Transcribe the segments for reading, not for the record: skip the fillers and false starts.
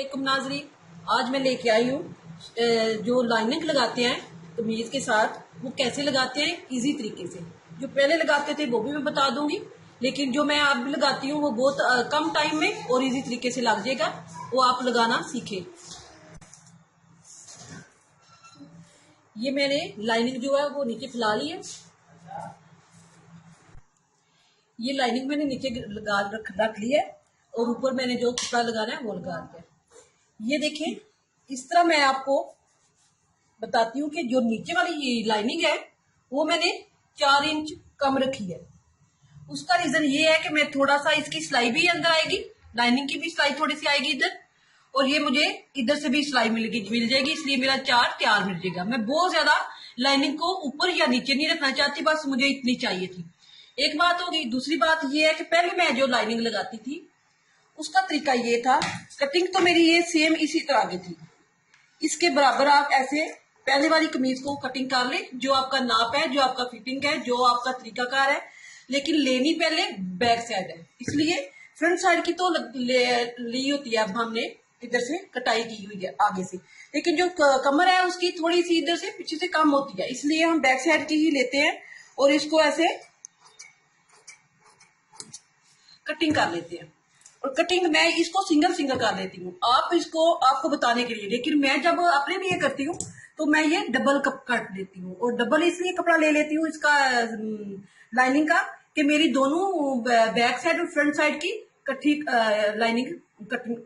अस्सलामुअलैकुम नाज़रीन, आज मैं लेके आई हूँ जो लाइनिंग लगाते हैं कमीज के साथ वो कैसे लगाते हैं इजी तरीके से। जो पहले लगाते थे वो भी मैं बता दूंगी, लेकिन जो मैं अब लगाती हूँ वो बहुत कम टाइम में और इजी तरीके से लग जाएगा, वो आप लगाना सीखें। ये मैंने लाइनिंग जो है वो नीचे फैला ली है। ये लाइनिंग मैंने नीचे रख ली है और ऊपर मैंने जो कपड़ा लगाना है वो लगा दिया। ये देखें, इस तरह मैं आपको बताती हूँ कि जो नीचे वाली ये लाइनिंग है वो मैंने 4 इंच कम रखी है। उसका रीजन ये है कि मैं थोड़ा सा इसकी सिलाई भी अंदर आएगी, लाइनिंग की भी सिलाई थोड़ी सी आएगी इधर, और ये मुझे इधर से भी सिलाई मिल जाएगी, इसलिए मेरा 4 तैयार मिल जाएगा। मैं बहुत ज्यादा लाइनिंग को ऊपर या नीचे नहीं रखना चाहती, बस मुझे इतनी चाहिए थी। एक बात होगी। दूसरी बात ये है कि पहले मैं जो लाइनिंग लगाती थी उसका तरीका ये था, कटिंग तो मेरी ये सेम इसी तरह की थी। इसके बराबर आप ऐसे पहले वाली कमीज को कटिंग कर ले, जो आपका नाप है, जो आपका फिटिंग है, जो आपका तरीकाकार है, लेकिन लेनी पहले बैक साइड है, इसलिए फ्रंट साइड की तो ली होती है। अब हमने इधर से कटाई की हुई है आगे से, लेकिन जो कमर है उसकी थोड़ी सी इधर से पीछे से कम होती है, इसलिए हम बैक साइड की ही लेते हैं और इसको ऐसे कटिंग कर लेते हैं। और कटिंग मैं इसको सिंगल कर लेती हूँ आपको बताने के लिए, लेकिन मैं जब अपने लिए करती हूँ तो मैं ये डबल कप कट लेती हूँ। और डबल इसलिए कपड़ा ले लेती हूँ इसका लाइनिंग का कि मेरी दोनों बैक साइड और फ्रंट साइड की कट्ठी लाइनिंग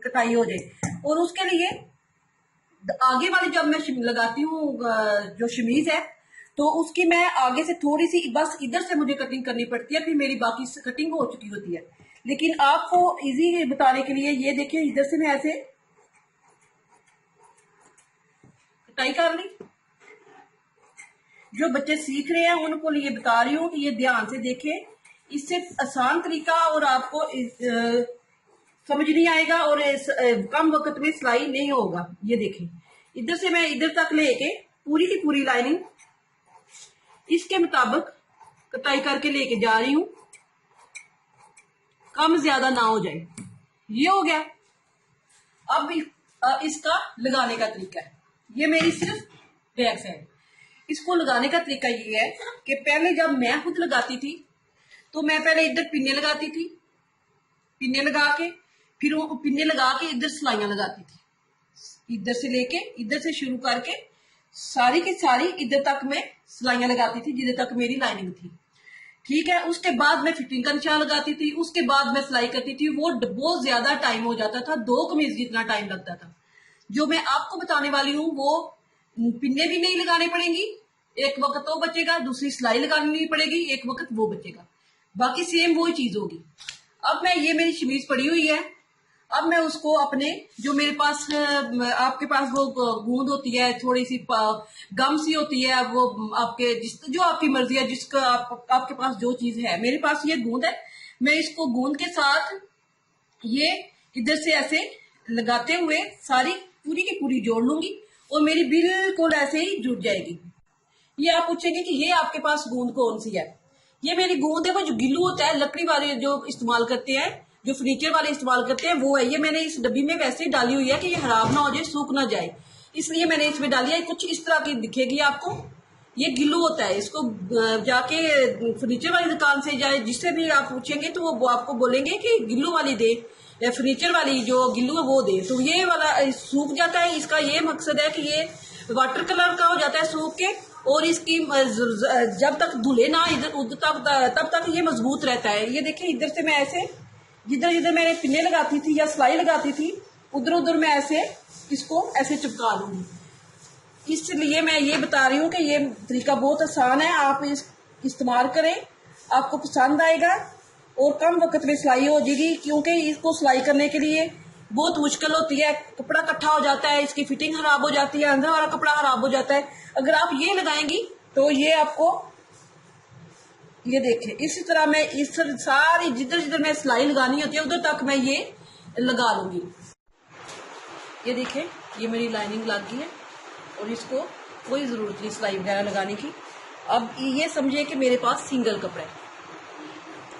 कटाई हो जाए। और उसके लिए आगे वाली जब मैं लगाती हूँ जो शमीज है तो उसकी मैं आगे से थोड़ी सी बस इधर से मुझे कटिंग करनी पड़ती है, फिर मेरी बाकी कटिंग हो चुकी होती है। लेकिन आपको इजी बताने के लिए ये देखिए, इधर से मैं ऐसे कटाई कर ली। जो बच्चे सीख रहे हैं उनको लिए बता रही हूँ कि ये ध्यान से देखें, इससे आसान तरीका और आपको समझ नहीं आएगा और कम वक्त में सिलाई नहीं होगा। ये देखें, इधर से मैं इधर तक लेके पूरी की पूरी लाइनिंग इसके मुताबिक कटाई करके लेके जा रही हूँ, कम ज्यादा ना हो जाए। ये हो गया। अब इसका लगाने का तरीका है, ये मेरी सिर्फ बैक साइड। इसको लगाने का तरीका ये है कि पहले जब मैं खुद लगाती थी तो मैं पहले इधर पिन्ने लगाती थी, पिन्ने लगा के फिर वो पिन्ने लगा के इधर सिलाइयां लगाती थी। इधर से लेके इधर से शुरू करके सारी की सारी इधर तक मैं सिलाइयां लगाती थी जिधर तक मेरी लाइनिंग थी, ठीक है। उसके बाद मैं फिटिंग का निशान लगाती थी, उसके बाद मैं सिलाई करती थी। वो बहुत ज्यादा टाइम हो जाता था, 2 कमीज जितना टाइम लगता था। जो मैं आपको बताने वाली हूँ वो पिन्ने भी नहीं लगाने पड़ेंगी, एक वक्त तो बचेगा, दूसरी सिलाई लगानी पड़ेगी, एक वक्त वो बचेगा, बाकी सेम वही चीज होगी। अब मैं ये मेरी शमीज पड़ी हुई है, अब मैं उसको अपने जो मेरे पास आपके पास वो गूंद होती है, थोड़ी सी गम सी होती है, वो आपके जो आपकी मर्जी है, जिसका आपके पास जो चीज है, मेरे पास ये गूंद है। मैं इसको गूंद के साथ ये इधर से ऐसे लगाते हुए सारी पूरी की पूरी जोड़ लूंगी और मेरी बिल्कुल ऐसे ही जुट जाएगी। ये आप पूछेंगे कि ये आपके पास गूंद कौन सी है? ये मेरी गूंद है वो जो गिल्लू होता है, लकड़ी वाले जो इस्तेमाल करते हैं, जो फर्नीचर वाले इस्तेमाल करते हैं, वो है। ये मैंने इस डब्बी में वैसे ही डाली हुई है कि ये खराब ना हो जाए, सूख ना जाए, इसलिए मैंने इसमें डाली है। कुछ इस तरह की दिखेगी आपको। ये गिल्लू होता है, इसको जाके फर्नीचर वाली दुकान से जाए, जिससे भी आप पूछेंगे तो वो आपको बोलेंगे कि गिल्लू वाली दे, या फर्नीचर वाली जो गिल्लू है वो दे। तो ये वाला सूख जाता है, इसका ये मकसद है कि ये वाटर कलर का हो जाता है सूख के, और इसकी जब तक धुले ना इधर तब तक ये मजबूत रहता है। ये देखिए, इधर से मैं ऐसे जिधर जिधर मैंने पिन्ने लगाती थी या सिलाई लगाती थी उधर उधर मैं ऐसे इसको ऐसे चिपका लूंगी। इसलिए मैं ये बता रही हूँ कि ये तरीका बहुत आसान है, आप इस्तेमाल करें, आपको पसंद आएगा और कम वक्त में सिलाई हो जाएगी। क्योंकि इसको सिलाई करने के लिए बहुत मुश्किल होती है, कपड़ा इकट्ठा हो जाता है, इसकी फिटिंग खराब हो जाती है, अंदर वाला कपड़ा खराब हो जाता है। अगर आप ये लगाएंगी तो ये आपको, ये देखें, इसी तरह मैं इस सारी जिधर जिधर मैं सिलाई लगानी होती है उधर तक मैं ये लगा लूंगी। ये देखें, ये मेरी लाइनिंग लग गई है और इसको कोई जरूरत नहीं सिलाई वगैरह लगाने की। अब ये समझिए कि मेरे पास सिंगल कपड़ा है,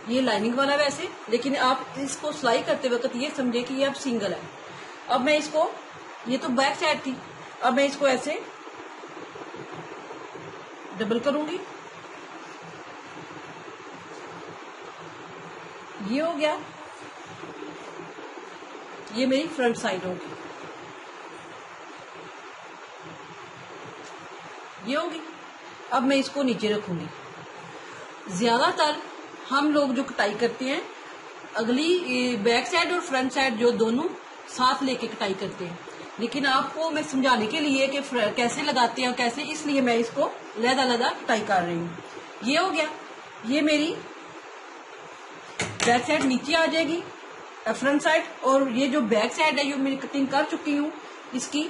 ये लाइनिंग वाला वैसे, लेकिन आप इसको सिलाई करते वक्त ये समझे कि ये अब सिंगल है। अब मैं इसको, ये तो बैक साइड थी, अब मैं इसको ऐसे डबल करूंगी, ये हो गया, ये मेरी फ्रंट साइड होगी, ये होगी। अब मैं इसको नीचे रखूंगी। ज्यादातर हम लोग जो कटाई करते हैं, अगली बैक साइड और फ्रंट साइड जो दोनों साथ लेके कटाई करते हैं, लेकिन आपको मैं समझाने के लिए कि कैसे लगाते हैं और कैसे, इसलिए मैं इसको लहदा कटाई कर रही हूँ। ये हो गया, ये मेरी बैक साइड नीचे आ जाएगी, फ्रंट साइड, और ये जो बैक साइड है, ये मेरी कटिंग कर चुकी हूँ इसकी,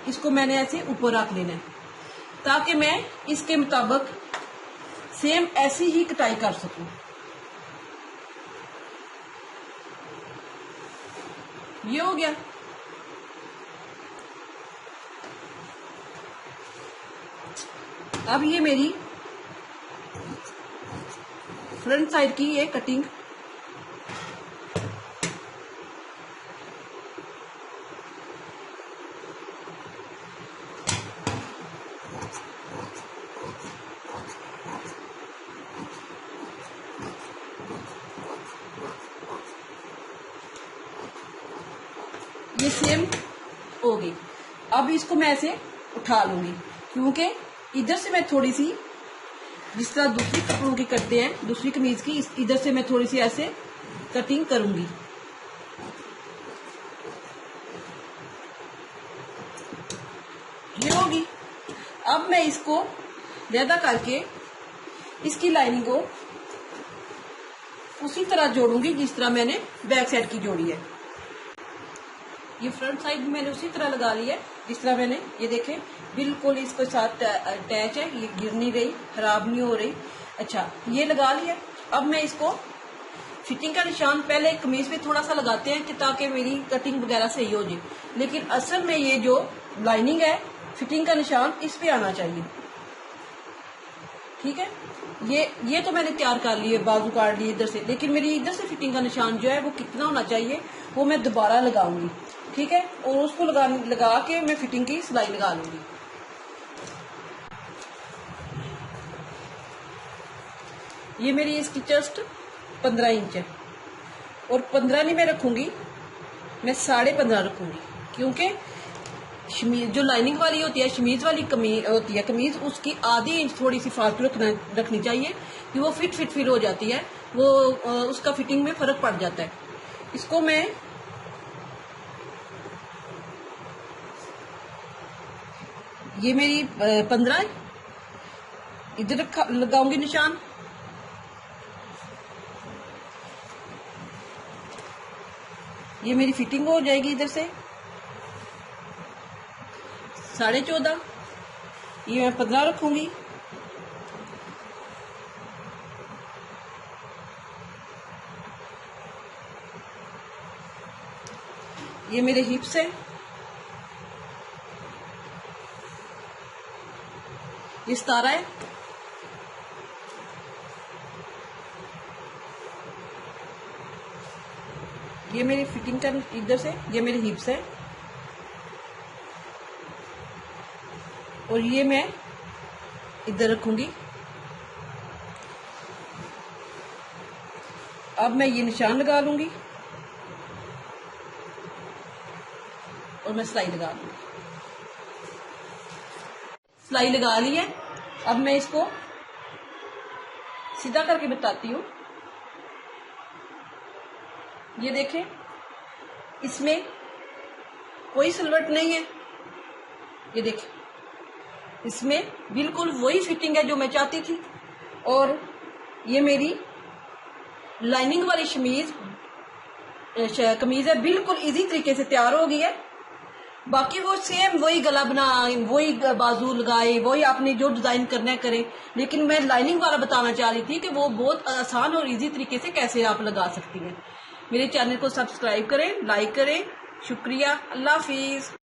इसको मैंने ऐसे ऊपर रख लेना है ताकि मैं इसके मुताबिक सेम ऐसी ही कटाई कर सकूं। ये हो गया। अब ये मेरी फ्रंट साइड की ये कटिंग ये सेम हो गई। अब इसको मैं ऐसे उठा लूंगी, क्योंकि इधर से मैं थोड़ी सी, जिस तरह दूसरी कपड़ों की करते हैं, दूसरी कमीज की, इधर से मैं थोड़ी सी ऐसे कटिंग करूंगी। ये होगी। अब मैं इसको लहदा करके इसकी लाइनिंग को उसी तरह जोड़ूंगी जिस तरह मैंने बैक साइड की जोड़ी है। ये फ्रंट साइड भी मैंने उसी तरह लगा ली है जिस तरह मैंने, ये देखें बिल्कुल इसके साथ अटैच है, ये गिर नहीं रही, खराब नहीं हो रही। अच्छा, ये लगा लिया। अब मैं इसको फिटिंग का निशान पहले कमीज पे थोड़ा सा लगाते हैं कि ताकि मेरी कटिंग वगैरह सही हो जाए, लेकिन असल में ये जो लाइनिंग है, फिटिंग का निशान इस पे आना चाहिए। ठीक है, ये तो मैंने तैयार कर लिए, बाजू काट लिए इधर से, लेकिन मेरी इधर से फिटिंग का निशान जो है वो कितना होना चाहिए वो मैं दोबारा लगाऊंगी। ठीक है, और उसको लगा के मैं फिटिंग की सिलाई लगा लूंगी। ये मेरी इसकी चेस्ट 15 इंच है, और 15 नहीं मैं रखूंगी, मैं 15.5 रखूंगी, क्योंकि शमीज जो लाइनिंग वाली होती है, शमीज वाली कमीज होती है, कमीज उसकी आधी इंच थोड़ी सी फालतू रखनी चाहिए कि वो फिट हो जाती है, वो उसका फिटिंग में फर्क पड़ जाता है। इसको मैं ये मेरी 15 इधर लगाऊंगी निशान, ये मेरी फिटिंग हो जाएगी इधर से 14.5, ये मैं 15 रखूंगी। ये मेरे हिप्स है, ये 17 है, ये मेरी फिटिंग का इधर से, ये मेरे हिप्स है, और ये मैं इधर रखूंगी। अब मैं ये निशान लगा लूंगी और मैं सिलाई लगा लूंगी। सिलाई लगा ली है। अब मैं इसको सीधा करके बताती हूँ। ये देखें, इसमें कोई सिलवट नहीं है, ये देखें, इसमें बिल्कुल वही फिटिंग है जो मैं चाहती थी, और ये मेरी लाइनिंग वाली कमीज है, बिल्कुल इजी तरीके से तैयार हो गई है। बाकी वो सेम वही गला बना, वही बाजू लगाए, वही आपने जो डिजाइन करना है करें, लेकिन मैं लाइनिंग वाला बताना चाह रही थी कि वो बहुत आसान और इजी तरीके से कैसे आप लगा सकती हैं। मेरे चैनल को सब्सक्राइब करें, लाइक करें। शुक्रिया, अल्लाह हाफिज।